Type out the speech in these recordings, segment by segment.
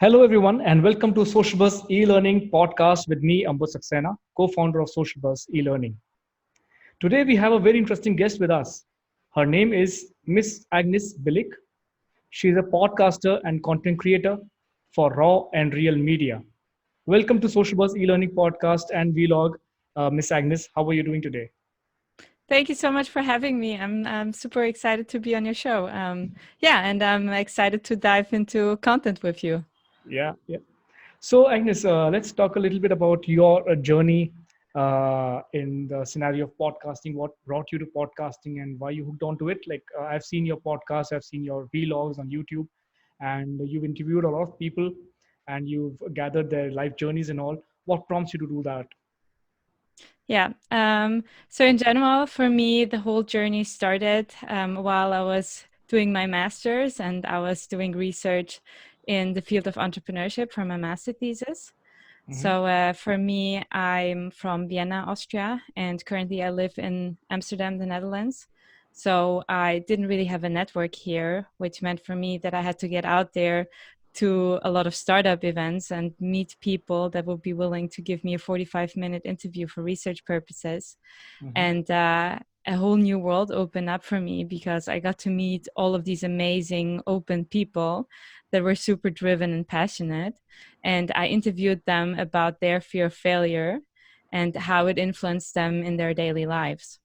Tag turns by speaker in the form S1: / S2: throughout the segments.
S1: Hello, everyone, and welcome to Social Bus e-learning podcast with me, Ambuj Saxena, co-founder of Social Bus e-learning. Today, we have a very interesting guest with us. Her name is Ms Agnes Bilik. She is a podcaster and content creator for Raw and Real Media. Welcome to Social Bus e-learning podcast and vlog, Ms Agnes. How are you doing today?
S2: Thank you so much for having me. I'm super excited to be on your show. And I'm excited to dive into content with you.
S1: Yeah. So, Agnes, let's talk a little bit about your journey in the scenario of podcasting. What brought you to podcasting and why you hooked onto it? I've seen your podcast, I've seen your vlogs on YouTube, and you've interviewed a lot of people and you've gathered their life journeys and all. What prompts you to do that?
S2: Yeah. So in general, for me, the whole journey started while I was doing my master's and I was doing research in the field of entrepreneurship for my master thesis.
S1: Hmm.
S2: So for me, I'm from Vienna, Austria, and currently I live in Amsterdam, the Netherlands. So I didn't really have a network here, which meant for me that I had to get out there to a lot of startup events and meet people that would be willing to give me a 45-minute interview for research purposes.
S1: Hmm.
S2: And a whole new world opened up for me because I got to meet all of these amazing, open people that were super driven and passionate. And I interviewed them about their fear of failure and how it influenced them in their daily lives.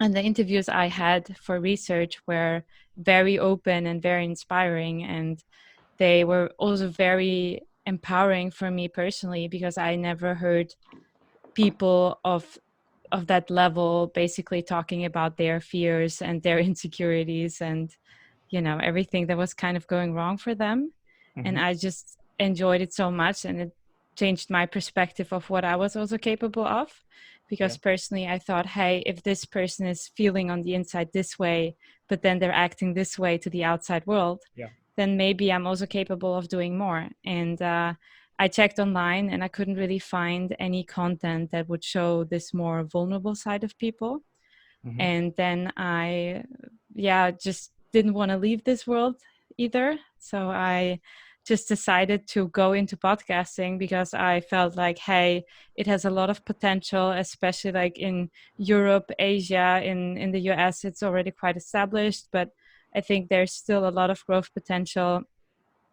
S2: And the interviews I had for research were very open and very inspiring. And they were also very empowering for me personally because I never heard people of that level basically talking about their fears and their insecurities and everything that was kind of going wrong for them. And
S1: Hmm.
S2: I just enjoyed it so much, and it changed my perspective of what I was also capable of,
S1: Yeah.
S2: because personally I thought, hey, if this person is feeling on the inside this way but then they're acting this way to the outside world,
S1: Yeah.
S2: then maybe I'm also capable of doing more. And I checked online and I couldn't really find any content that would show this more vulnerable side of people.
S1: Hmm.
S2: And then I just didn't want to leave this world either. So I just decided to go into podcasting because I felt like, hey, it has a lot of potential, especially like in Europe, Asia, in the US, it's already quite established, but I think there's still a lot of growth potential.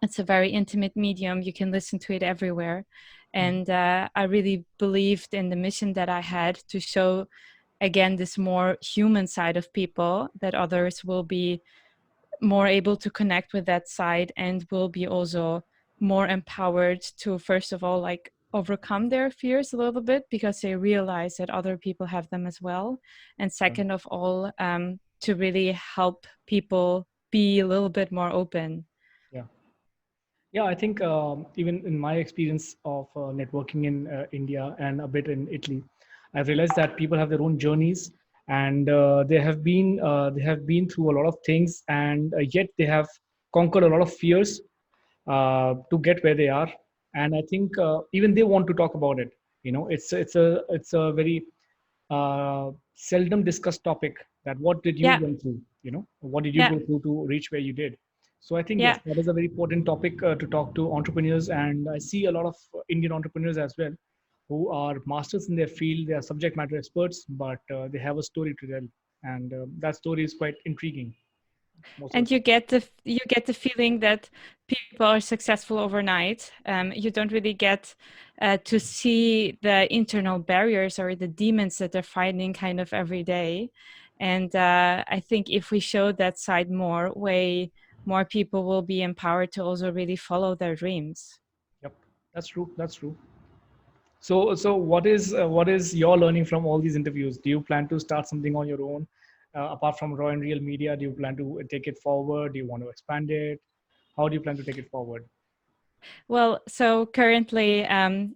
S2: It's a very intimate medium. You can listen to it everywhere. And I really believed in the mission that I had to show, again, this more human side of people, that others will be more able to connect with that side and will be also more empowered to, first of all, like overcome their fears a little bit because they realize that other people have them as well. And
S1: Yeah.
S2: second of all, to really help people be a little bit more open.
S1: Yeah. Yeah, I think even in my experience of networking in India and a bit in Italy, I've realized that people have their own journeys, and they have been through a lot of things, and yet they have conquered a lot of fears to get where they are. And I think even they want to talk about it. It's a very seldom discussed topic, that what did you
S2: Yeah,
S1: went through, what did you
S2: yeah,
S1: go through to reach where you did. So I think, yes,
S2: yeah.
S1: that is a very important topic to talk to entrepreneurs, and I see a lot of Indian entrepreneurs as well who are masters in their field. They are subject matter experts, but they have a story to tell, and that story is quite intriguing most of
S2: And
S1: the time.
S2: you get the feeling that people are successful overnight. You don't really get to see the internal barriers or the demons that they're fighting kind of every day. And I think if we show that side more, way more people will be empowered to also really follow their dreams.
S1: Yep, that's true. That's true. So what is your learning from all these interviews? Do you plan to start something on your own, apart from Raw and Real Media? Do you plan to take it forward? Do you want to expand it? How do you plan to take it forward?
S2: Well, so currently, I'm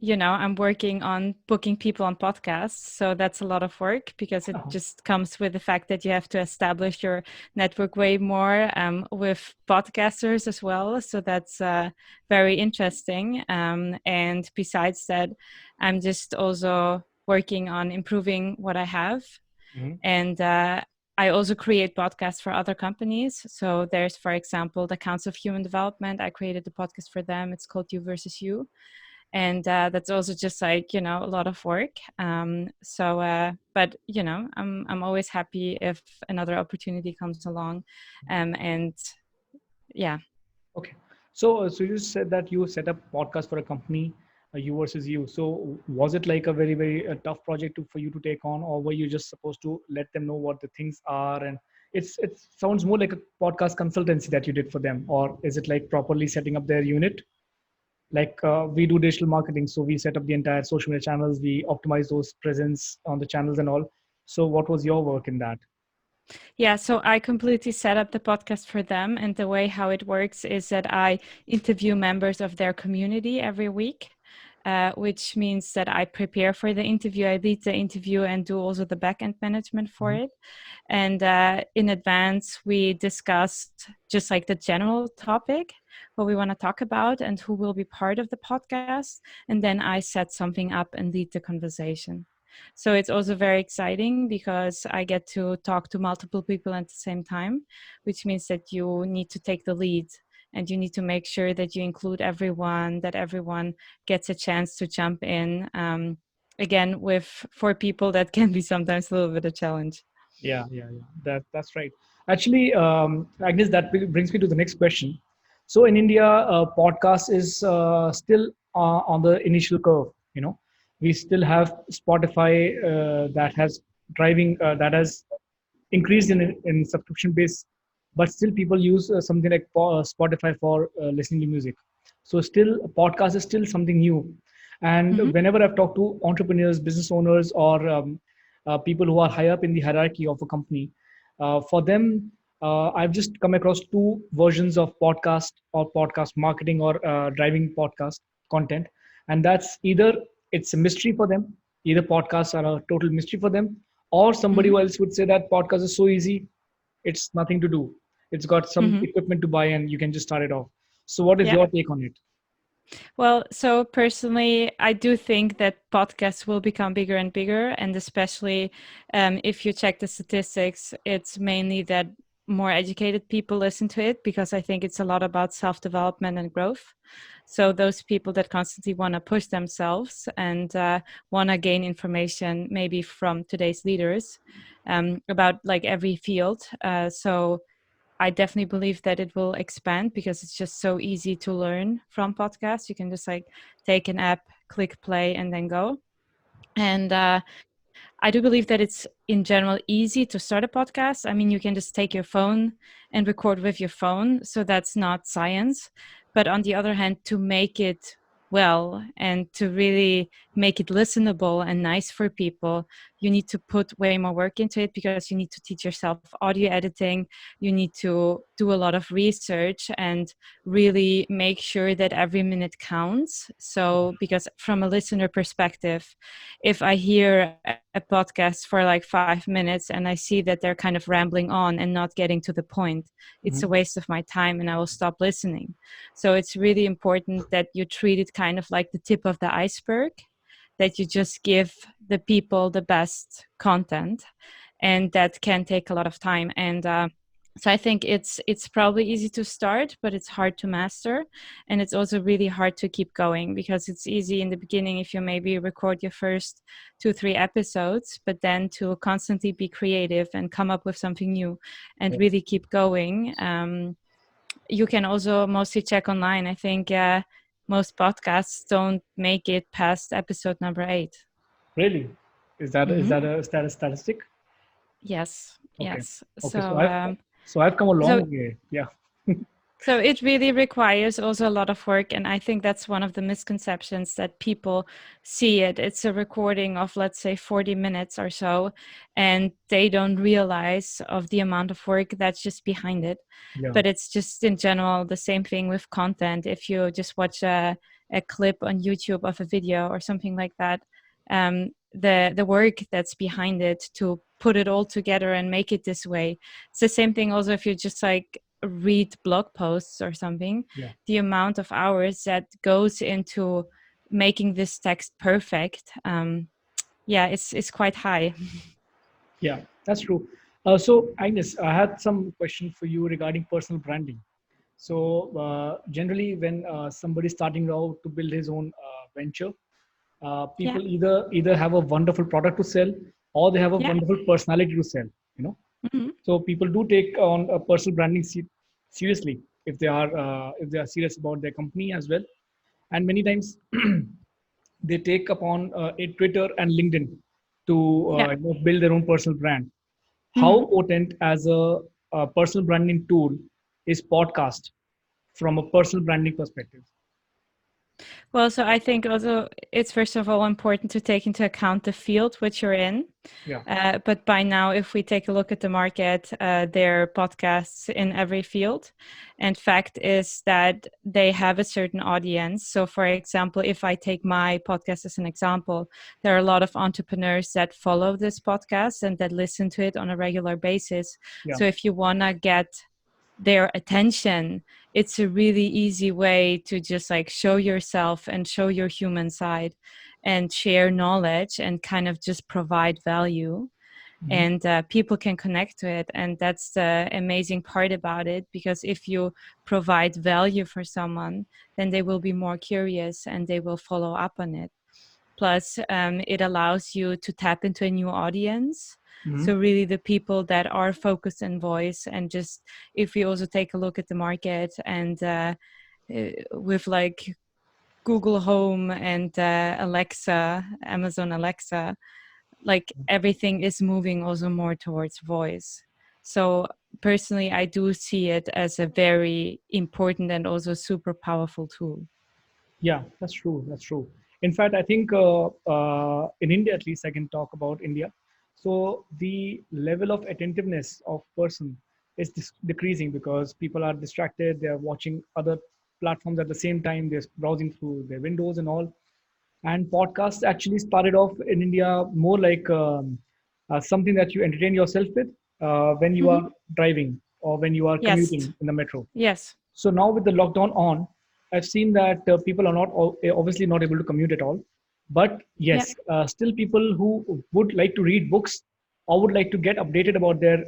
S2: working on booking people on podcasts. So that's a lot of work because it just comes with the fact that you have to establish your network way more with podcasters as well. So that's very interesting. And besides that, I'm just also working on improving what I have.
S1: Mhm.
S2: And I also create podcasts for other companies. So there's, for example, the Council of Human Development. I created a podcast for them. It's called You versus You, and that's also just like, you know, a lot of work. But you know, I'm always happy if another opportunity comes along, and yeah.
S1: Okay. So you said that you set up podcast for a company, you versus you. So was it like a very tough project for you to take on, or were you just supposed to let them know what the things are? And it sounds more like a podcast consultancy that you did for them, or is it like properly setting up their unit? Like we do digital marketing, so we set up the entire social media channels, we optimize those presence on the channels and all. So what was your work in that?
S2: Yeah, so I completely set up the podcast for them. And the way how it works is that I interview members of their community every week, which means that I prepare for the interview, I lead the interview, and do also the back end management for
S1: Mhm.
S2: it. And in advance, we discussed just like the general topic, what we want to talk about, and who will be part of the podcast. And then I set something up and lead the conversation. So it's also very exciting because I get to talk to multiple people at the same time, which means that you need to take the lead and you need to make sure that you include everyone, that everyone gets a chance to jump in. Again, with four people, that can be sometimes a little bit of a challenge.
S1: Yeah. That's right. Actually, Agnes, that brings me to the next question. So in India, podcast is still on the initial curve. You know, we still have Spotify that has driving that has increased in subscription base, but still people use something like Spotify for listening to music. So still, a podcast is still something new. And
S2: Mm-hmm.
S1: whenever I've talked to entrepreneurs, business owners, or people who are high up in the hierarchy of a company, for them, I've just come across two versions of podcast or podcast marketing or driving podcast content, and that's either it's a mystery for them, either podcasts are a total mystery for them, or somebody
S2: Mm-hmm.
S1: else would say that podcast is so easy, it's nothing to do. It's got some
S2: Mm-hmm.
S1: equipment to buy and you can just start it off. So, what is
S2: Yeah.
S1: your take on it?
S2: Well, so personally, I do think that podcasts will become bigger and bigger. And especially if you check the statistics, it's mainly that more educated people listen to it because I think it's a lot about self development and growth. So, those people that constantly want to push themselves and want to gain information, maybe from today's leaders about like every field. So, I definitely believe that it will expand because it's just so easy to learn from podcasts. You can just like take an app, click play, and then go. And I do believe that it's in general easy to start a podcast. I mean, you can just take your phone and record with your phone. So that's not science. But on the other hand, to make it well and to really make it listenable and nice for people, you need to put way more work into it because you need to teach yourself audio editing. You need to do a lot of research and really make sure that every minute counts. So, because from a listener perspective, if I hear a podcast for like 5 minutes and I see that they're kind of rambling on and not getting to the point, it's a
S1: Mhm.
S2: waste of my time and I will stop listening. So it's really important that you treat it kind of like the tip of the iceberg, that you just give the people the best content. And that can take a lot of time. And so I think it's probably easy to start, but it's hard to master, and it's also really hard to keep going because it's easy in the beginning if you maybe record your first 2 3 episodes, but then to constantly be creative and come up with something new and
S1: Yeah.
S2: really keep going. You can also mostly check online. I think most podcasts don't make it past episode number 8.
S1: Really? Is
S2: Mm-hmm.
S1: that a statistic?
S2: Yes,
S1: Okay.
S2: yes.
S1: Okay.
S2: So
S1: So I've come a
S2: so
S1: long way. Yeah.
S2: So it really requires also a lot of work. And I think that's one of the misconceptions that people see it. It's a recording of, let's say, 40 minutes or so, and they don't realize of the amount of work that's just behind it.
S1: Yeah.
S2: But it's just in general the same thing with content. If you just watch a clip on YouTube of a video or something like that, the work that's behind it to put it all together and make it this way. It's the same thing also if you just like read blog posts or something,
S1: Yeah.
S2: the amount of hours that goes into making this text perfect, yeah, it's quite high.
S1: Yeah. That's true. So, Agnes, I had some question for you regarding personal branding. So, generally, when somebody's starting out to build his own venture,
S2: Yeah.
S1: people either have a wonderful product to sell, or they have a
S2: Yeah.
S1: wonderful personality to sell. You know,
S2: Hmm.
S1: so people do take on personal branding seriously if they are serious about their company as well, and many times they take upon a Twitter and LinkedIn to
S2: Yeah.
S1: build their own personal brand. How
S2: Hmm.
S1: potent as a personal branding tool is podcast from a personal branding perspective?
S2: Well, so I think also it's first of all important to take into account the field which you're in.
S1: Yeah,
S2: But by now, if we take a look at the market, there are podcasts in every field. And fact is that they have a certain audience. So, for example, if I take my podcast as an example, there are a lot of entrepreneurs that follow this podcast and that listen to it on a regular basis.
S1: yeah,
S2: So, if you want to get their attention, it's a really easy way to just like show yourself and show your human side and share knowledge and kind of just provide value,
S1: hmm,
S2: and people can connect to it. And that's the amazing part about it, because if you provide value for someone, then they will be more curious and they will follow up on it. Plus, it allows you to tap into a new audience.
S1: hmm,
S2: So really the people that are focused in voice. And just if we also take a look at the market, and with like Google Home and Alexa, Amazon Alexa, like everything is moving also more towards voice. So personally, I do see it as a very important and also super powerful tool.
S1: yeah. That's true. That's true. In fact, I think in India, at least, I can talk about India. So the level of attentiveness of person is decreasing because people are distracted. They are watching other platforms at the same time. They're browsing through their windows and all. And podcasts actually started off in India more like something that you entertain yourself with when you
S2: Hmm.
S1: are driving or when you are
S2: Yes.
S1: commuting in the metro.
S2: Yes.
S1: So now with the lockdown on, I've seen that people are not obviously not able to commute at all. But
S2: Yeah.
S1: yes, still people who would like to read books or would like to get updated about their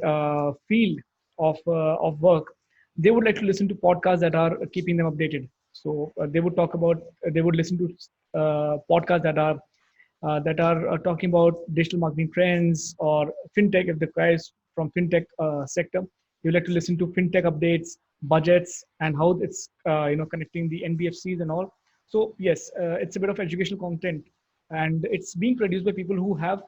S1: field of work, they would like to listen to podcasts that are keeping them updated. So they would talk about they would listen to podcasts that are talking about digital marketing trends or fintech. If the guys from fintech sector, you like to listen to fintech updates, budgets, and how it's connecting the NBFCs and all. So yes, it's a bit of educational content, and it's being produced by people who have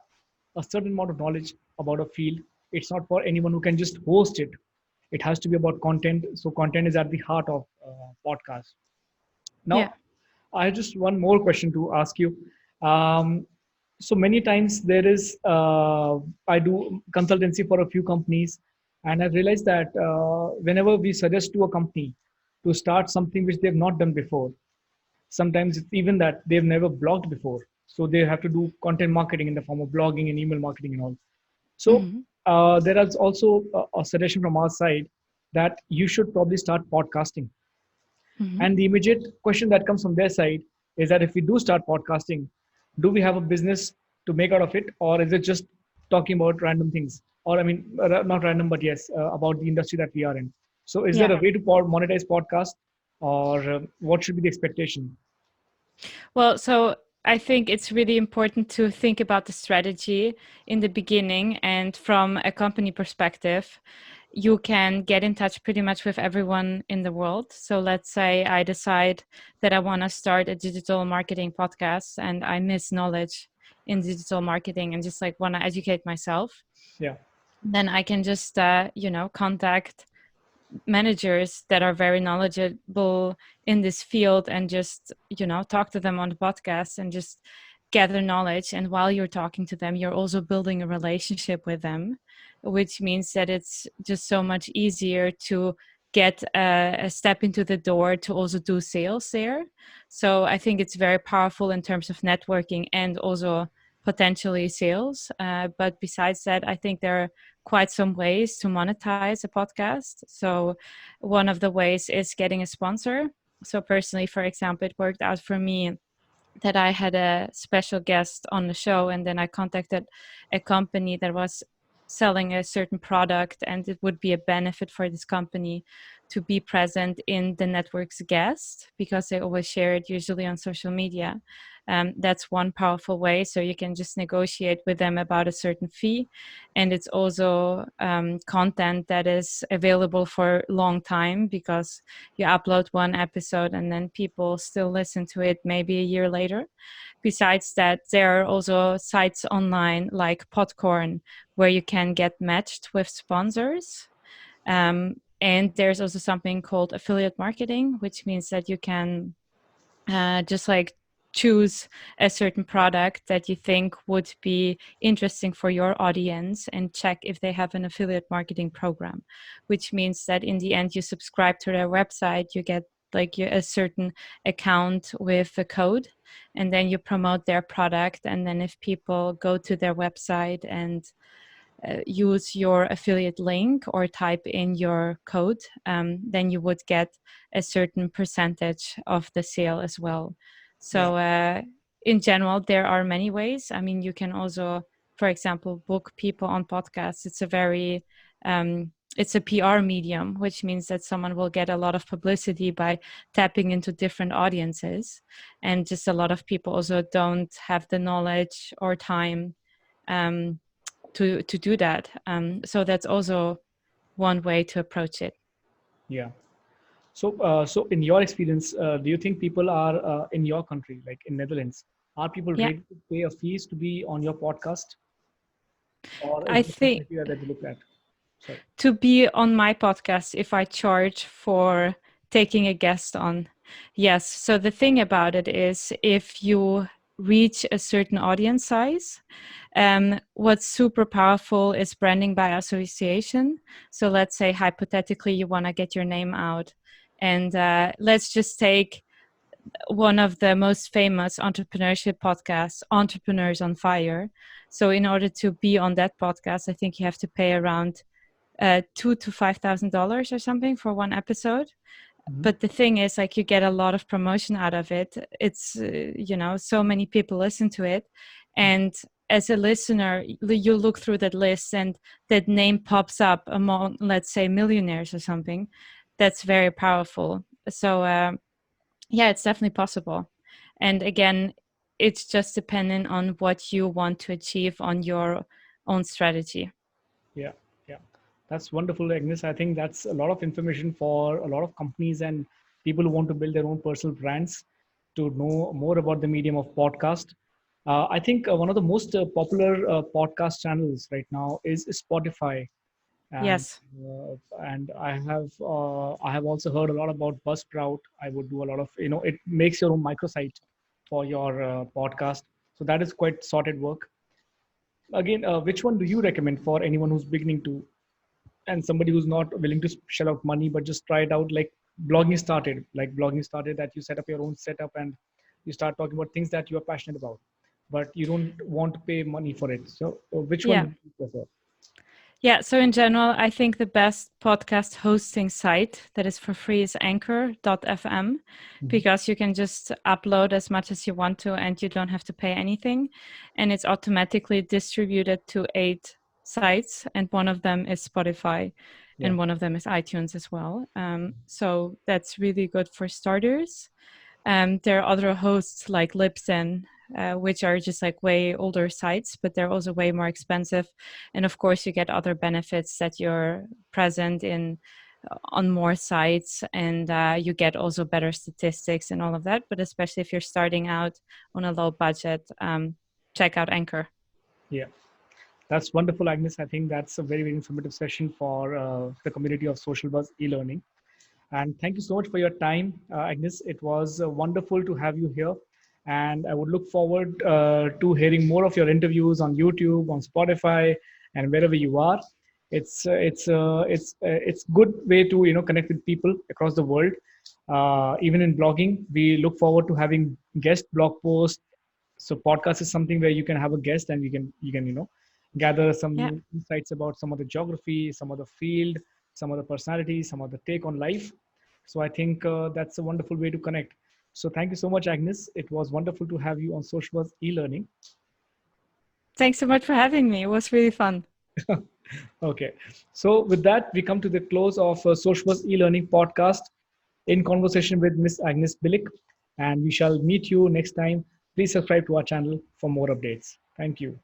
S1: a certain amount of knowledge about a field. It's not for anyone who can just host it. It has to be about content. So content is at the heart of podcast.
S2: Yeah.
S1: Now, I have just one more question to ask you. So many times I do consultancy for a few companies, and I've realized that whenever we suggest to a company to start something which they've not done before, sometimes it's even that they've never blogged before. So they have to do content marketing in the form of blogging and email marketing and all. So
S2: Hmm.
S1: there is also a suggestion from our side that you should probably start podcasting.
S2: Hmm.
S1: And the immediate question that comes from their side is that if we do start podcasting, do we have a business to make out of it, or is it just talking about random things? Or, I mean, not random, but yes, about the industry that we are in. So, is there
S2: Yeah.
S1: a way to monetize podcast, or what should be the expectation?
S2: Well, so I think it's really important to think about the strategy in the beginning. And from a company perspective, you can get in touch pretty much with everyone in the world. So let's say I decide that I want to start a digital marketing podcast and I miss knowledge in digital marketing and just like want to educate myself.
S1: Yeah.
S2: Then I can just, contact managers that are very knowledgeable in this field and just talk to them on the podcast and just gather knowledge. And while you're talking to them, you're also building a relationship with them, which means that it's just so much easier to get a step into the door to also do sales there. So I think it's very powerful in terms of networking and also potentially sales. But besides that, I think there are quite some ways to monetize a podcast. So one of the ways is getting a sponsor. So personally, for example, it worked out for me that I had a special guest on the show, and then I contacted a company that was selling a certain product, and it would be a benefit for this company to be present in the network's guest because they always share it usually on social media. That's one powerful way. So you can just negotiate with them about a certain fee. And it's also content that is available for a long time because you upload one episode and then people still listen to it maybe a year later. Besides that, there are also sites online like Podcorn where you can get matched with sponsors. And there's also something called affiliate marketing, which means that you can just like choose a certain product that you think would be interesting for your audience and check if they have an affiliate marketing program, which means that in the end you subscribe to their website, you get like a certain account with a code, and then you promote their product, and then if people go to their website and use your affiliate link or type in your code, then you would get a certain percentage of the sale as well.
S1: Yeah.
S2: So in general, there are many ways. I mean, you can also, for example, book people on podcasts. It's a PR medium, which means that someone will get a lot of publicity by tapping into different audiences. And just a lot of people also don't have the knowledge or time um, to do that. So that's also one way to approach it.
S1: Yeah. So in your experience, do you think people are in your country, like in Netherlands, are people
S2: Yeah,
S1: ready to pay a fees to be on your podcast, or is
S2: I
S1: there some
S2: think
S1: criteria that you look at? Sorry.
S2: to be on my podcast, if I charge for taking a guest on, yes. So the thing about it is, if you reach a certain audience size, what's super powerful is branding by association. So let's say hypothetically you want to get your name out, and let's just take one of the most famous entrepreneurship podcasts, Entrepreneurs on Fire. So in order to be on that podcast, I think you have to pay around $2,000 to $5,000 or something for one episode.
S1: Mhm.
S2: But the thing is, like, you get a lot of promotion out of it. It's so many people listen to it, and as a listener, you look through that list and that name pops up among, let's say, millionaires or something. That's very powerful. So yeah, it's definitely possible. And again, it's just dependent on what you want to achieve on your own strategy.
S1: Yeah, yeah, that's wonderful, Agnes. I think that's a lot of information for a lot of companies and people who want to build their own personal brands to know more about the medium of podcast. I think one of the most popular podcast channels right now is Spotify, and
S2: Yes.
S1: I have also heard a lot about Buzzsprout. I would do a lot of, it makes your own microsite for your podcast, so that is quite sorted work. Again, which one do you recommend for anyone who's beginning to, and somebody who's not willing to shell out money but just try it out, like blogging started, that you set up your own setup and you start talking about things that you are passionate about, but you don't want to pay money for it. So which one
S2: Yeah.
S1: would you prefer?
S2: Yeah, so in general, I think the best podcast hosting site that is for free is anchor.fm,
S1: Mhm.
S2: because you can just upload as much as you want to and you don't have to pay anything. And it's automatically distributed to 8 sites, and one of them is Spotify
S1: Yeah.
S2: and one of them is iTunes as well. So that's really good for starters. There are other hosts like Libsyn, which are just like way older sites, but they're also way more expensive. And of course, you get other benefits that you're present in on more sites, and you get also better statistics and all of that. But especially if you're starting out on a low budget, check out Anchor.
S1: Yeah, that's wonderful, Agnes. I think that's a very, very informative session for the community of Social Buzz e-learning. And thank you so much for your time, Agnes. It was wonderful to have you here. And I would look forward to hearing more of your interviews on YouTube, on Spotify, and wherever you are. It's good way to connect with people across the world. Even in blogging, we look forward to having guest blog posts. So podcast is something where you can have a guest and you can gather some
S2: Yeah.
S1: new insights about some of the geography, some of the field, some of the personality, some of the take on life. So I think that's a wonderful way to connect. So thank you so much, Agnes. It was wonderful to have you on Social Buzz e-learning.
S2: Thanks so much for having me. It was really fun.
S1: Okay. So with that, we come to the close of Socialbus e-learning podcast in conversation with Ms. Agnes Bilik, and we shall meet you next time. Please subscribe to our channel for more updates. Thank you.